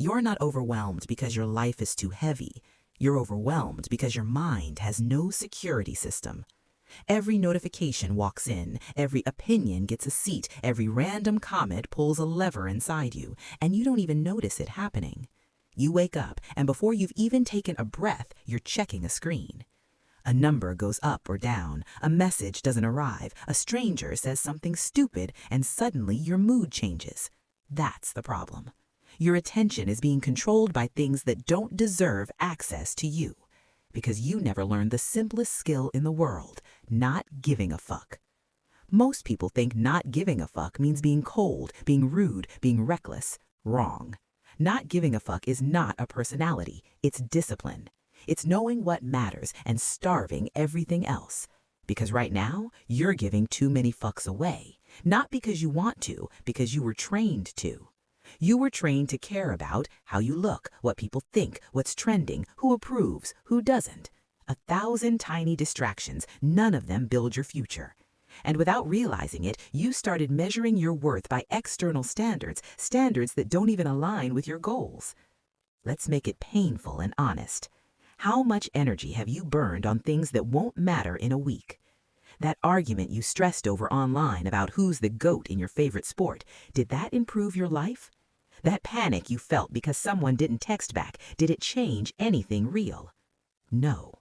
You're not overwhelmed because your life is too heavy. You're overwhelmed because your mind has no security system. Every notification walks in, every opinion gets a seat, every random comment pulls a lever inside you, and you don't even notice it happening. You wake up, and before you've even taken a breath, you're checking a screen. A number goes up or down, a message doesn't arrive, a stranger says something stupid, and suddenly your mood changes. That's the problem. Your attention is being controlled by things that don't deserve access to you, because you never learned the simplest skill in the world, not giving a fuck. Most people think not giving a fuck means being cold, being rude, being reckless. Wrong. Not giving a fuck is not a personality, it's discipline. It's knowing what matters and starving everything else. Because right now, you're giving too many fucks away. Not because you want to, because you were trained to. You were trained to care about how you look, what people think, what's trending, who approves, who doesn't. 1,000 tiny distractions, none of them build your future. And without realizing it, you started measuring your worth by external standards, standards that don't even align with your goals. Let's make it painful and honest. How much energy have you burned on things that won't matter in a week? That argument you stressed over online about who's the GOAT in your favorite sport, did that improve your life? That panic you felt because someone didn't text back, did it change anything real? No,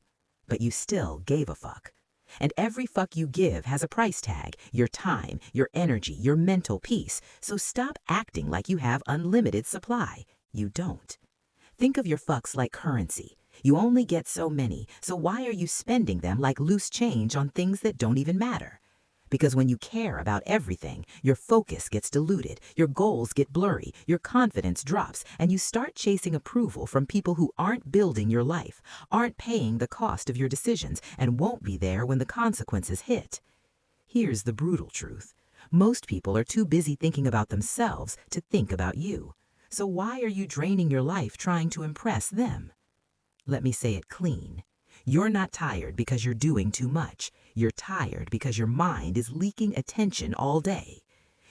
but you still gave a fuck. And every fuck you give has a price tag, your time, your energy, your mental peace. So stop acting like you have unlimited supply. You don't. Think of your fucks like currency. You only get so many, so why are you spending them like loose change on things that don't even matter? Because when you care about everything, your focus gets diluted, your goals get blurry, your confidence drops, and you start chasing approval from people who aren't building your life, aren't paying the cost of your decisions, and won't be there when the consequences hit. Here's the brutal truth. Most people are too busy thinking about themselves to think about you. So why are you draining your life trying to impress them? Let me say it clean. You're not tired because you're doing too much. You're tired because your mind is leaking attention all day.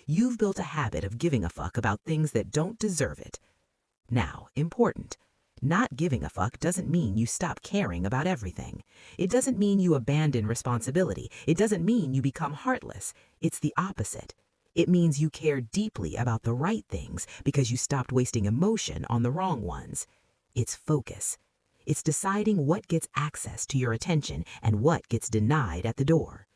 You've built a habit of giving a fuck about things that don't deserve it. Now, important. Not giving a fuck doesn't mean you stop caring about everything. It doesn't mean you abandon responsibility. It doesn't mean you become heartless. It's the opposite. It means you care deeply about the right things because you stopped wasting emotion on the wrong ones. It's focus. It's deciding what gets access to your attention and what gets denied at the door.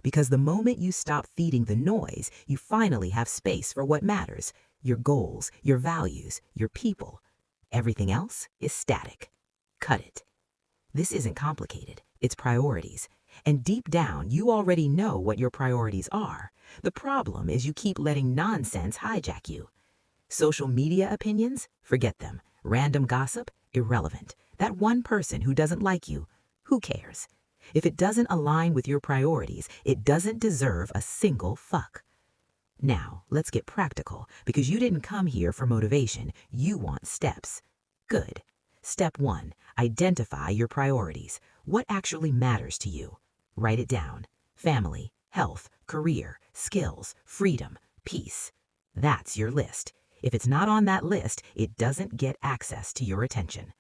Because the moment you stop feeding the noise, you finally have space for what matters, your goals, your values, your people. Everything else is static. Cut it. This isn't complicated. It's priorities. And deep down, you already know what your priorities are. The problem is you keep letting nonsense hijack you. Social media opinions? Forget them. Random gossip? Irrelevant. That one person who doesn't like you, who cares? If it doesn't align with your priorities, it doesn't deserve a single fuck. Now, let's get practical, because you didn't come here for motivation. You want steps. Good. Step 1, identify your priorities. What actually matters to you? Write it down. Family, health, career, skills, freedom, peace. That's your list. If it's not on that list, it doesn't get access to your attention.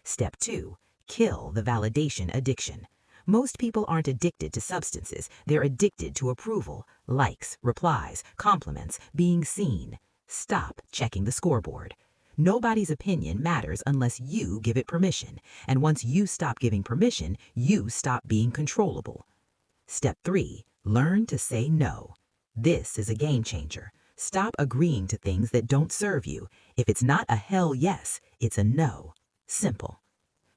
Step 2, kill the validation addiction. Most people aren't addicted to substances. They're addicted to approval, likes, replies, compliments, being seen. Stop checking the scoreboard. Nobody's opinion matters unless you give it permission. And once you stop giving permission, you stop being controllable. Step 3, learn to say no. This is a game changer. Stop agreeing to things that don't serve you. If it's not a hell yes, it's a no. Simple.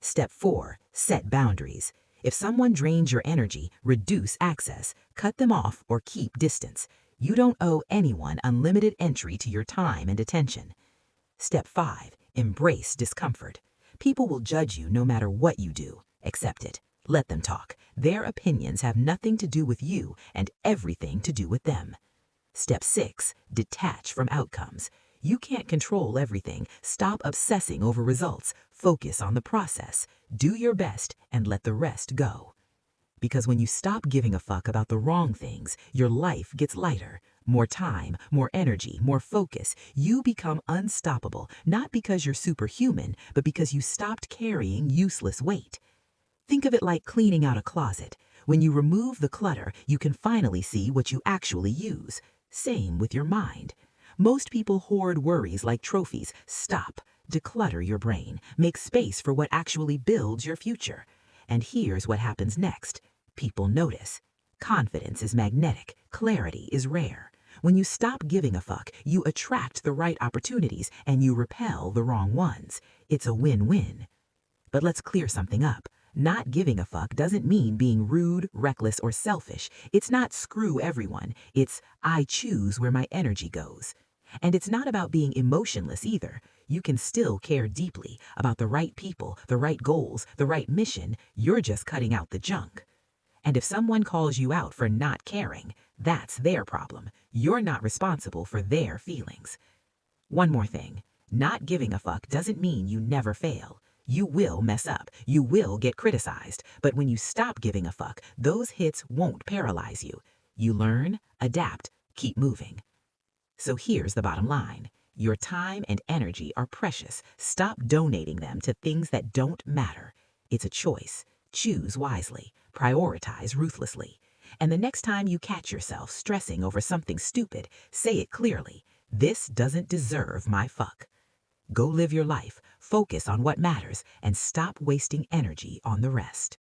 Step 4, set boundaries. If someone drains your energy, reduce access, cut them off, or keep distance. You don't owe anyone unlimited entry to your time and attention. Step 5, embrace discomfort. People will judge you no matter what you do. Accept it. Let them talk. Their opinions have nothing to do with you and everything to do with them. Step 6, detach from outcomes. You can't control everything. Stop obsessing over results. Focus on the process. Do your best and let the rest go. Because when you stop giving a fuck about the wrong things, your life gets lighter, more time, more energy, more focus. You become unstoppable, not because you're superhuman, but because you stopped carrying useless weight. Think of it like cleaning out a closet. When you remove the clutter, you can finally see what you actually use. Same with your mind. Most people hoard worries like trophies. Stop. Declutter your brain. Make space for what actually builds your future. And here's what happens next. People notice. Confidence is magnetic. Clarity is rare. When you stop giving a fuck, you attract the right opportunities and you repel the wrong ones. It's a win-win. But let's clear something up. Not giving a fuck doesn't mean being rude, reckless, or selfish. It's not screw everyone. It's I choose where my energy goes. And it's not about being emotionless either. You can still care deeply about the right people, the right goals, the right mission. You're just cutting out the junk. And if someone calls you out for not caring, that's their problem. You're not responsible for their feelings. One more thing. Not giving a fuck doesn't mean you never fail. You will mess up. You will get criticized. But when you stop giving a fuck, those hits won't paralyze you. You learn, adapt, keep moving. So here's the bottom line. Your time and energy are precious. Stop donating them to things that don't matter. It's a choice. Choose wisely. Prioritize ruthlessly. And the next time you catch yourself stressing over something stupid, say it clearly. This doesn't deserve my fuck. Go live your life, focus on what matters, and stop wasting energy on the rest.